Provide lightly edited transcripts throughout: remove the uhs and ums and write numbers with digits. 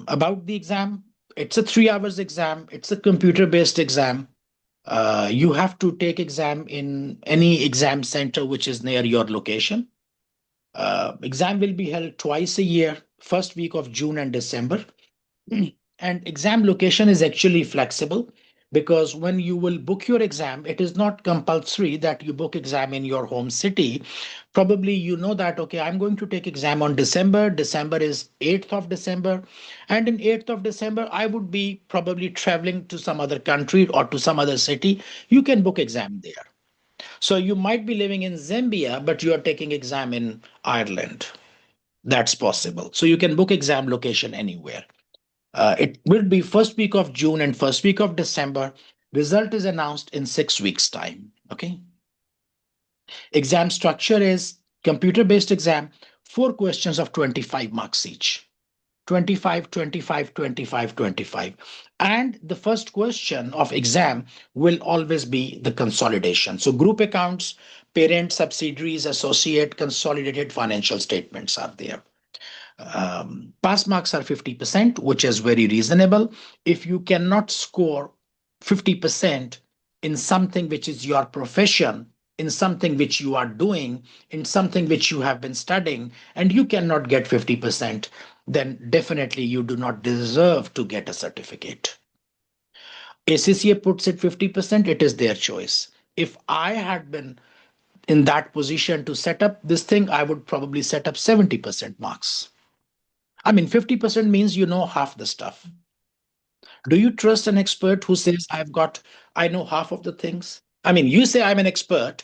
About the exam, it's a 3 hours exam. It's a computer-based exam. You have to take exam in any exam center which is near your location. Exam will be held twice a year, first week of June and December. And exam location is actually flexible because when you will book your exam, it is not compulsory that you book exam in your home city. Probably you know that, okay, I'm going to take exam on December. December is 8th of December. And in 8th of December, I would be probably traveling to some other country or to some other city. You can book exam there. So you might be living in Zambia, but you are taking exam in Ireland. That's possible. So you can book exam location anywhere. It will be first week of June and first week of December. Result is announced in 6 weeks' time. Okay. Exam structure is computer-based exam, 4 questions of 25 marks each. 25, 25, 25, 25. And the first question of exam will always be the consolidation. So group accounts, parent, subsidiaries, associate, consolidated financial statements are there. Pass marks are 50%, which is very reasonable. If you cannot score 50% in something which is your profession, in something which you are doing, in something which you have been studying, and you cannot get 50%, then definitely you do not deserve to get a certificate. ACCA puts it 50%, it is their choice. If I had been in that position to set up this thing, I would probably set up 70% marks. I mean, 50% means you know half the stuff. Do you trust an expert who says, I know half of the things? I mean, you say I'm an expert,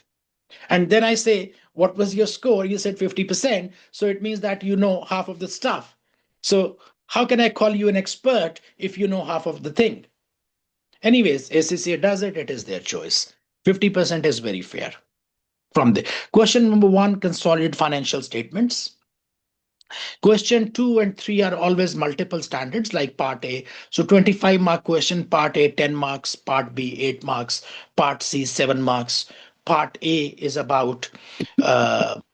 and then I say, what was your score? You said 50%. So it means that you know half of the stuff. So how can I call you an expert if you know half of the thing? Anyways, ACCA does it, it is their choice. 50% is very fair. From the question number 1, consolidated financial statements. Question 2 and 3 are always multiple standards like part A. So 25 mark question, part A 10 marks, part B 8 marks, part C 7 marks. Part A is about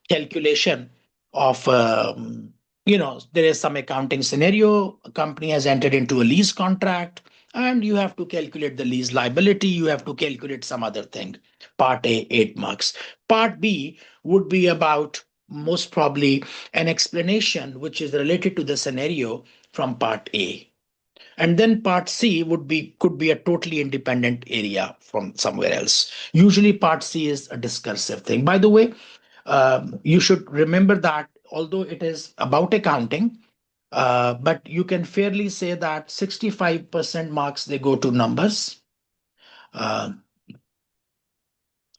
calculation of, there is some accounting scenario. A company has entered into a lease contract and you have to calculate the lease liability. You have to calculate some other thing. Part A, 8 marks. Part B would be about most probably an explanation which is related to the scenario from part A. And then part C could be a totally independent area from somewhere else. Usually part C is a discursive thing. By the way, you should remember that although it is about accounting, but you can fairly say that 65% marks they go to numbers,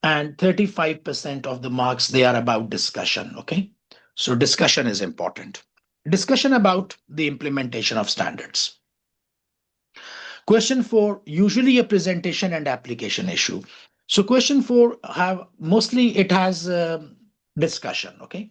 and 35% of the marks they are about discussion. Okay, so discussion is important. Discussion about the implementation of standards. Question 4, usually a presentation and application issue. So question 4 it has discussion. Okay,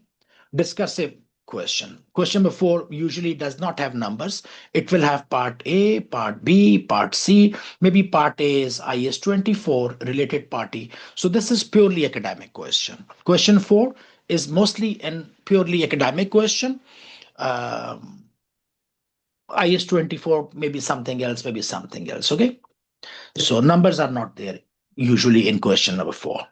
discussive question. Question number 4 usually does not have numbers. It will have part A, part B, part C. Maybe part A is IS-24 related party. So this is purely academic question. Question 4 is mostly a purely academic question. IS-24, maybe something else, Okay. So numbers are not there usually in question number 4.